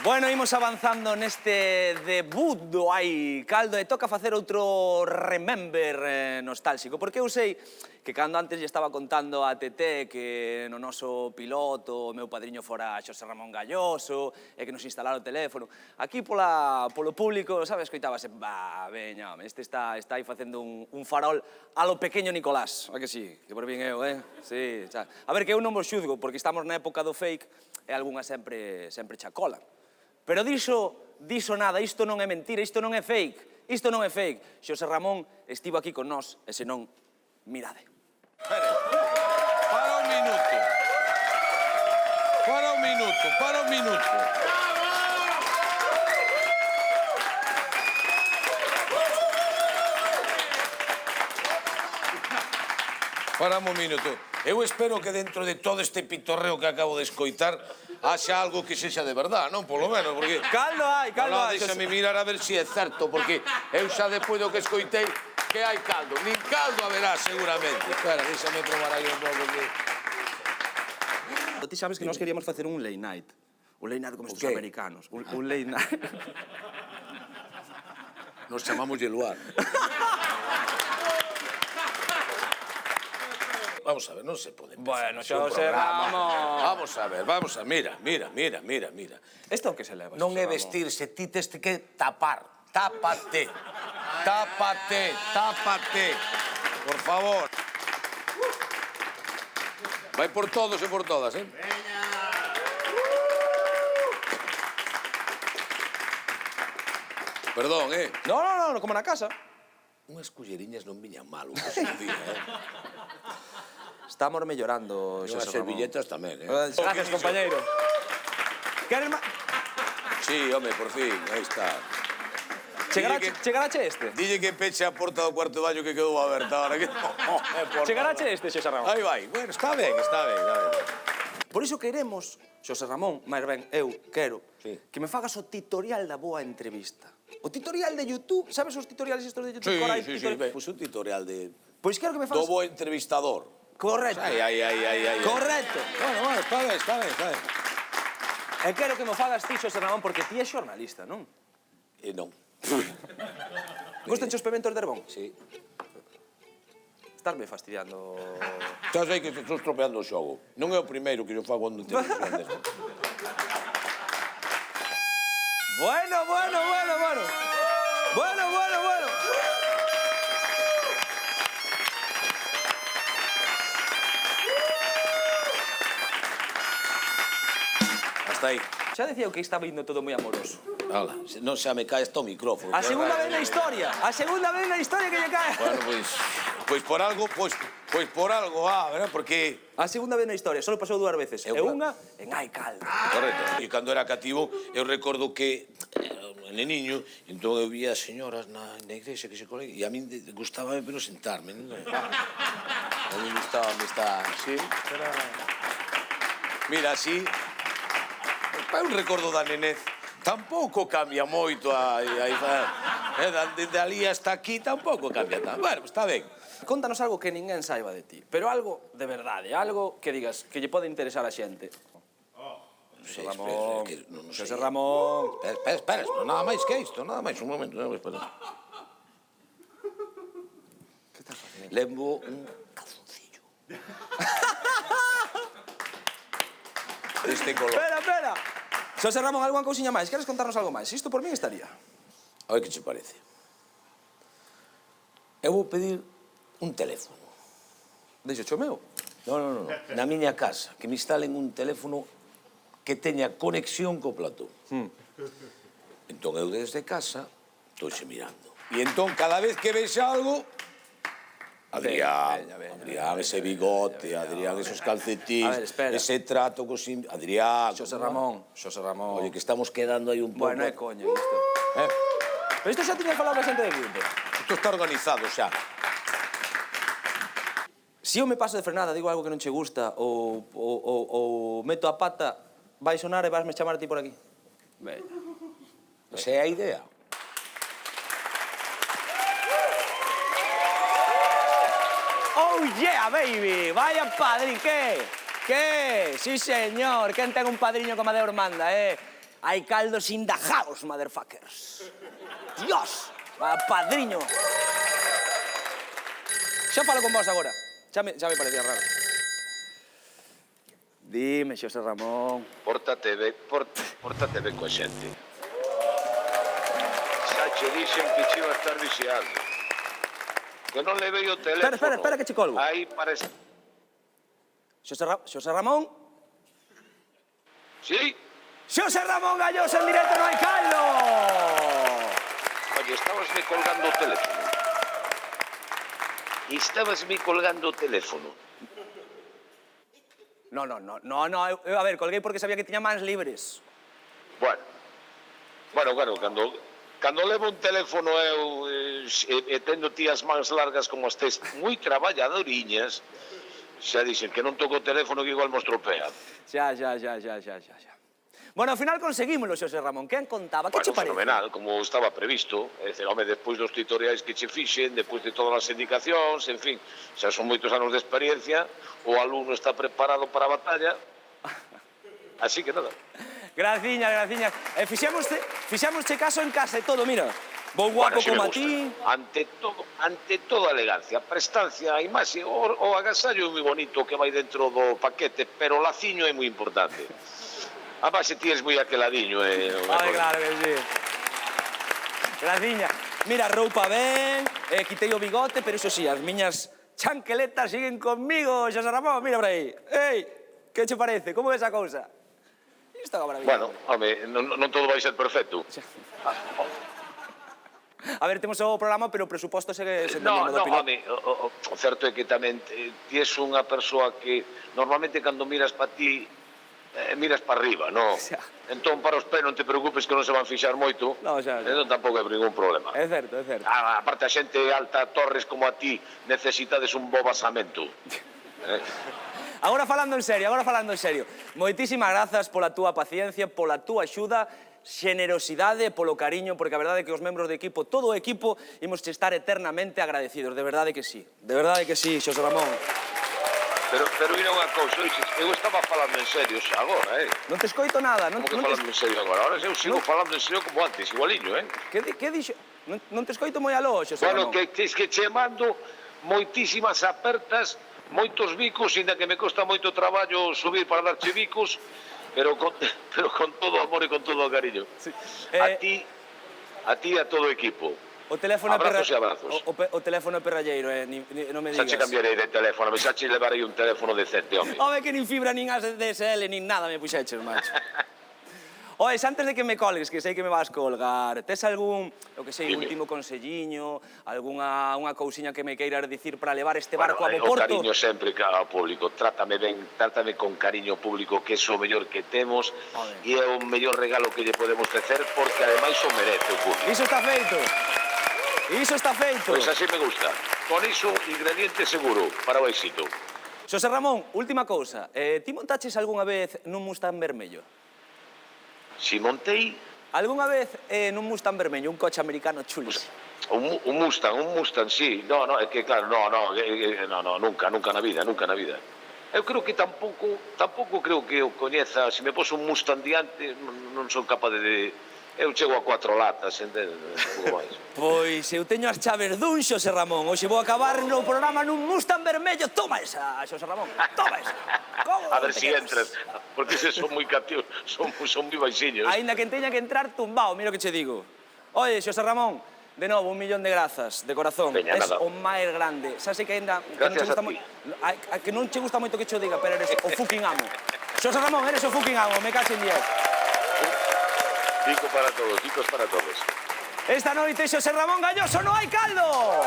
Bueno, imos avanzando neste debut do Hai Caldo e toca facer outro remember nostálxico, porque eu sei que cando antes lle estaba contando a Tete que no noso piloto o meu padriño fora Xosé Ramón Galloso e que nos instalara o teléfono, aquí polo público, sabes, escoitábase, veña, home, este está aí facendo un farol a lo pequeño Nicolás, a que sí, que por bien eu, Sí, xa. A ver, que eu non vos xudgo, porque estamos na época do fake e algunha sempre chacola. Pero diso nada, isto non é mentira, isto non é fake, isto non é fake. Xosé Ramón estivo aquí con nós, e senón, mirade. Para un minuto. Para un minuto, para un minuto. Paramos un minuto. Eu espero que dentro de todo este pitorreo que acabo de escoitar haxa algo que sexa de verdad, non? Polo menos, porque... Caldo hai, caldo hai. Déxame mirar a ver se é certo, porque eu xa depois do que escoitei que hai caldo. Nin caldo haberá, seguramente. Espera, déxame probar aí un pouco que... Ti sabes que nós queríamos facer un late night. Un late night como estos americanos. Un late night. Nos chamamos Yeluar. Vamos a ver, non se pode empezar. Bueno, Xosé Ramón. Vamos a ver, mira. Isto que se leva, Non Xosé é Ramón? vestirse, ti tes que tapar. Tápate. Por favor. Vai por todos e por todas, eh? Perdón, eh? No, como na casa. Unhas culleriñas non viñan mal, un que se día, eh? Estamos mellorando, E unhas Xosé Ramón. servilletas tamén, eh? Gracias, compañeiro. Queres máis? Sí, home, por fin, aí está. Chegarache este? Dille que peche a porta do cuarto baño que quedou aberta ahora que... Chegarache este, Xosé Ramón? Aí vai, bueno, está ben. Por iso queremos, Xosé Ramón, máis ben, eu quero, Sí. que me fagas o tutorial da boa entrevista. O tutorial de YouTube, sabes os tutoriales estos de YouTube? Sí, pois un tutorial de... Pois quero que me Do fagas... bo entrevistador. Correcto. Ai. Correcto. Bueno, está ben. E quero que me fagas ti, Xosé Ramón, porque ti é xornalista, non? E non. Gustan os pementos de Herbón? Sí. Estarme fastidiando... Xa sei que te estou estropeando o xogo. Non é o primeiro que eu fago onde te defendes. Bueno. Hasta aí. Xa decía eu que estaba indo todo moi amoroso. Hala, non xa me cae este o micrófono. A segunda vez na historia que lle cae. Bueno, pois por algo, verdad? Porque... A segunda vez na historia, só pasou 2 veces. E unha en Hai Caldo. Correcto. E cando era cativo, eu recordo que era un neniño, entón eu vía señoras na igrexa que se coleguen, e a min gustaba pero sentarme, non? A mí gustaba estar así. Mira, así... É un recordo da nenez. Tampouco cambia moito desde ali hasta aquí tampouco cambia tanto. Bueno, está ben. Contanos algo que ninguén saiba de ti, pero algo de verdade, algo que digas que lle pode interesar a xente. Xosé Ramón, Xosé Ramón... Espera, nada máis que isto, nada máis, un momento, espera. Que estás facendo? Levo un calzoncillo. Este color. Espera! Xosé Ramón, algunha cousiña máis? Queres contarnos algo máis? Isto por min estaría. A ver que che parece. Eu vou pedir un teléfono. Deixo o meu. No. Na miña casa, que me instalen un teléfono que teña conexión co plató. Entón, eu desde casa, estou mirando. E entón, cada vez que vexa algo... Adrián, ese bigote, Adrián, esos calcetines, ese trato cos... Adrián... Xosé Ramón. Oye, que estamos quedando aí un pouco... Bueno, é coña, isto. Pero isto xa tiñas falado a xente de grupo. Isto está organizado xa. Se eu me paso de frenada, digo algo que non che gusta, ou meto a pata, vai sonar e vasme chamar a ti por aquí. Veña. Esa é a idea. Oh yeah, baby! Vaya padrín, que? Sí, señor, quen ten un padriño como a de Ormanda, Hai caldos in the house, motherfuckers. Dios, padriño. Xa falo con vos agora. Xa me parecía raro. Dime, Xosé Ramón. Pórtate ben coa xente. Xa che dixen que che iba a estar vixiando. Que non levei o teléfono. Espera, que che colgo. Aí para... Xosé Ramón? Sí? Xosé Ramón Galloso en directo no hai caldo! Oye, estabasme colgando o teléfono. Estabasme colgando o teléfono. No, a ver, colguei porque sabía que tiña mans libres. Bueno, cando levo un teléfono eu e tendo ti as mans largas como as tes moi traballadoriñas, xa dixen que non toco o teléfono que igual me estropea. Xa. Bueno, ao final conseguímoslo, Xosé Ramón. Quen contaba? Que che parece? Fenomenal, como estaba previsto. É dicir, home, despois dos tutoriais que che fixen, despois de todas as indicacións, en fin, xa son moitos anos de experiencia, o alumno está preparado para a batalla. Así que nada. Graciña. Fixámosche caso en casa e todo, mira. Vou guapo como a ti. Ante todo a elegancia, a prestancia, a imaxe, o agasallo é moi bonito que vai dentro do paquete, pero o laciño é moi importante. A base ti es moi aqueladiño, Ai, claro que sí. Graciña. Mira, roupa ben, quitei o bigote, pero iso sí, as miñas chanqueletas siguen conmigo, Xosé Ramón, mira por aí. Ei, que che parece? Como é esa cousa? Isto é maravilloso. Bueno, home, non todo vai ser perfecto. A ver, temos o programa, pero o presuposto segue sendo No, mesmo do piloto. home, o certo é que tamén ti es unha persoa que normalmente cando miras pa ti miras para arriba, no? Xa. Entón, para os pés non te preocupes que non se van fixar moito. No, xa. Entón, tampouco hai ningún problema. É certo. Aparte, a xente alta, Torres como a ti, necesitades un bo basamento. Agora falando en serio. Moitísimas grazas pola túa paciencia, pola túa axuda, xenerosidade, polo cariño, porque a verdade é que os membros do equipo, todo o equipo, imos estar eternamente agradecidos. De verdade que sí, Xosé Ramón. Pero mira unha cousa, eu estaba falando en serio xa agora, Non te escoito nada. Como que falando en serio agora? Ahora eu sigo falando en serio como antes, igualiño, Que dixo? Non te escoito moi aló, Xosé Ramón. Bueno, que che mando moitísimas apertas, moitos bicos, inda que me costa moito traballo subir para darche bicos, pero con todo o amor e con todo o cariño. Sí. A ti e a todo o equipo. O teléfono abrazos e abrazos. O teléfono é perralleiro, non me digas. Xa che cambiarei de teléfono, xa che levarei un teléfono decente, home. Home, que nin fibra, nin ADSL, nin nada me puxeches, macho. Oe, antes de que me colgues, que sei que me vas colgar, tes algún, o que sei, último conselliño, unha cousiña que me queiras dicir para levar este barco a bo porto? O cariño sempre ao público, trátame ben, trátame con cariño público, que é o mellor que temos, e é o mellor regalo que lle podemos ofrecer, porque ademais o merece o público. Iso está feito. Pois así me gusta. Con iso, ingrediente seguro para o éxito. Xosé Ramón, última cousa, ti montaches algunha vez nun Mustang vermello? Si montei... Algunha vez nun Mustang vermello, un coche americano chulo? Un Mustang, sí. No, é que claro, nunca na vida. Eu creo que tampouco creo que o coñeza, se me pos un Mustang diante, non son capaz de... Eu chego a 4 latas, entende? Un pouco máis. Pois eu teño as chaves dun, Xosé Ramón. Hoxe vou acabar no programa nun Mustang vermello. Toma esa, Xosé Ramón, toma esa. A ver si entras, porque se son moi cativos, son moi baixiños. Aínda que teña que entrar tumbado, mira o que che digo. Oye, Xosé Ramón, de novo, 1.000.000 de grazas, de corazón. Veña, es nada. o máis grande. Xa sei que aínda... Gracias a ti. Que non che gusta moito que che diga, pero eres o fucking amo. Xosé Ramón, eres o fucking amo, me cacho en 10. Bicos para todos. Esta noite, Xosé Ramón Galloso, no hai caldo!